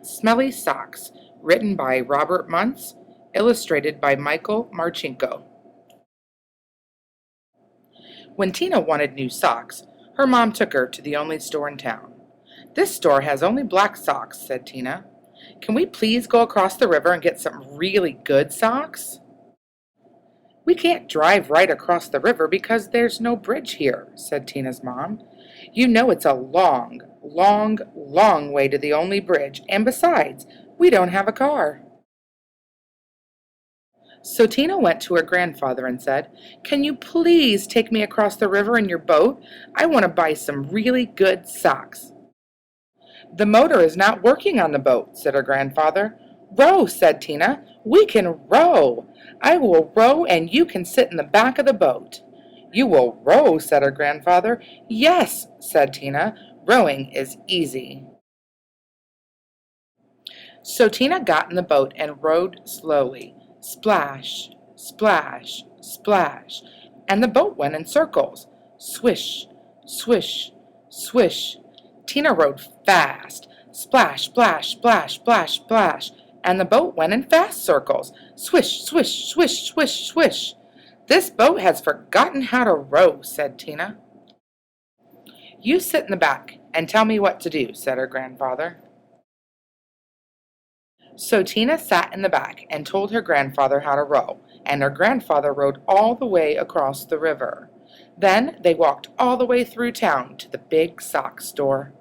Smelly Socks, written by Robert Munsch, illustrated by Michael Marchenko. When Tina wanted new socks, her mom took her to the only store in town. "This store has only black socks," said Tina. "Can we please go across the river and get some really good socks?" "We can't drive right across the river because there's no bridge here," said Tina's mom. "You know it's a long, long, long way to the only bridge, and besides, we don't have a car." So Tina went to her grandfather and said, "Can you please take me across the river in your boat? I want to buy some really good socks." "The motor is not working on the boat," said her grandfather. "Row," said Tina. "We can row. I will row and you can sit in the back of the boat." "You will row," said her grandfather. "Yes," said Tina. "Rowing is easy." So Tina got in the boat and rowed slowly. Splash, splash, splash, and the boat went in circles. Swish, swish, swish. Tina rowed fast. Splash, splash, splash, splash, splash, and the boat went in fast circles. Swish, swish, swish, swish, swish. "This boat has forgotten how to row," said Tina. "You sit in the back and tell me what to do," said her grandfather. So Tina sat in the back and told her grandfather how to row, and her grandfather rowed all the way across the river. Then they walked all the way through town to the big sock store.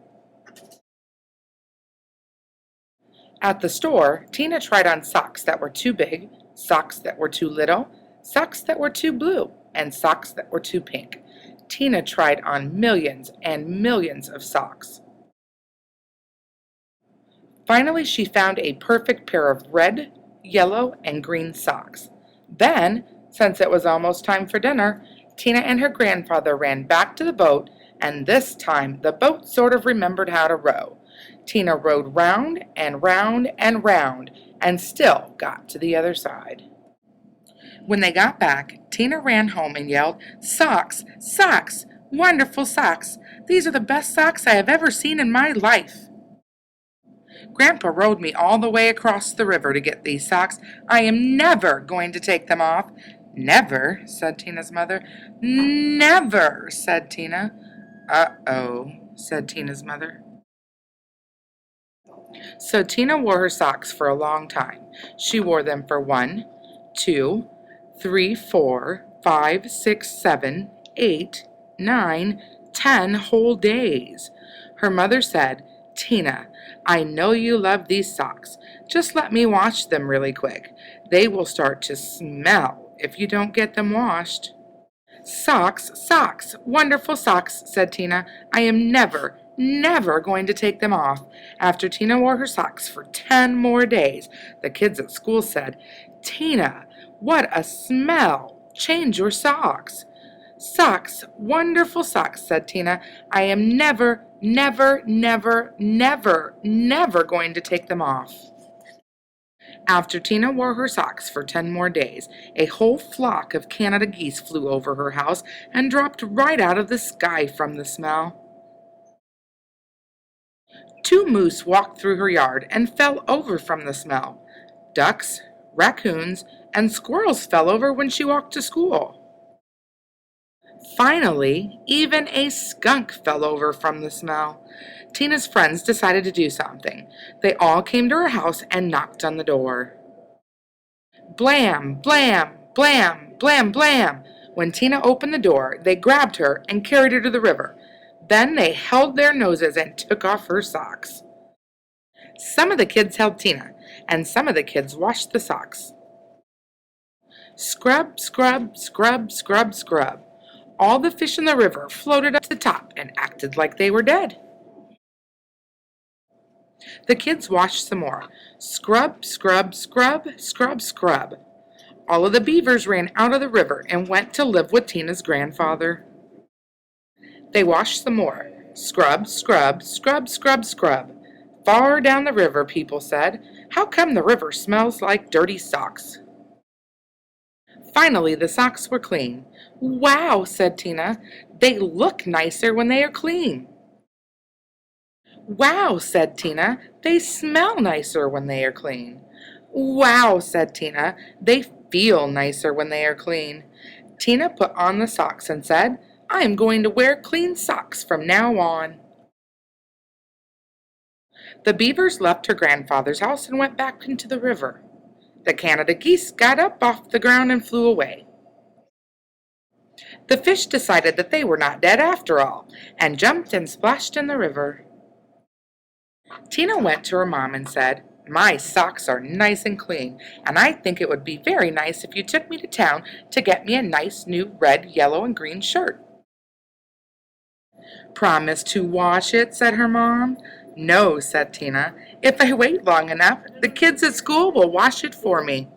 At the store, Tina tried on socks that were too big, socks that were too little, socks that were too blue, and socks that were too pink. Tina tried on millions and millions of socks. Finally, she found a perfect pair of red, yellow, and green socks. Then, since it was almost time for dinner, Tina and her grandfather ran back to the boat, and this time the boat sort of remembered how to row. Tina rowed round and round and round, and still got to the other side. When they got back, Tina ran home and yelled, "Socks! Socks! Wonderful socks! These are the best socks I have ever seen in my life! Grandpa rowed me all the way across the river to get these socks. I am never going to take them off." "Never?" said Tina's mother. "Never," said Tina. "Uh-oh," said Tina's mother. So Tina wore her socks for a long time. She wore them for 1, 2, 3, 4, 5, 6, 7, 8, 9, 10 whole days. Her mother said, "Tina, I know you love these socks. Just let me wash them really quick. They will start to smell if you don't get them washed." "Socks, socks, wonderful socks," said Tina. "I am never, never going to take them off." After Tina wore her socks for 10 more days, the kids at school said, "Tina, what a smell! Change your socks." "Socks, wonderful socks," said Tina. "I am never, never, never, never, never going to take them off." After Tina wore her socks for 10 more days, a whole flock of Canada geese flew over her house and dropped right out of the sky from the smell. 2 moose walked through her yard and fell over from the smell. Ducks, raccoons, and squirrels fell over when she walked to school. Finally, even a skunk fell over from the smell. Tina's friends decided to do something. They all came to her house and knocked on the door. Blam, blam, blam, blam, blam. When Tina opened the door, they grabbed her and carried her to the river. Then they held their noses and took off her socks. Some of the kids held Tina, and some of the kids washed the socks. Scrub, scrub, scrub, scrub, scrub. All the fish in the river floated up to the top and acted like they were dead. The kids washed some more. Scrub, scrub, scrub, scrub, scrub. All of the beavers ran out of the river and went to live with Tina's grandfather. They washed some more. Scrub, scrub, scrub, scrub, scrub. Far down the river, people said, "How come the river smells like dirty socks?" Finally, the socks were clean. "Wow," said Tina. "They look nicer when they are clean." Wow, said Tina, they smell nicer when they are clean. Wow, said Tina, they feel nicer when they are clean. Tina put on the socks and said, I am going to wear clean socks from now on. The beavers left her grandfather's house and went back into the river. The Canada geese got up off the ground and flew away. The fish decided that they were not dead after all, and jumped and splashed in the river. Tina went to her mom and said, My socks are nice and clean, and I think it would be very nice if you took me to town to get me a nice new red, yellow, and green shirt. Promise to wash it, said her mom. No, said Tina. If I wait long enough, the kids at school will wash it for me.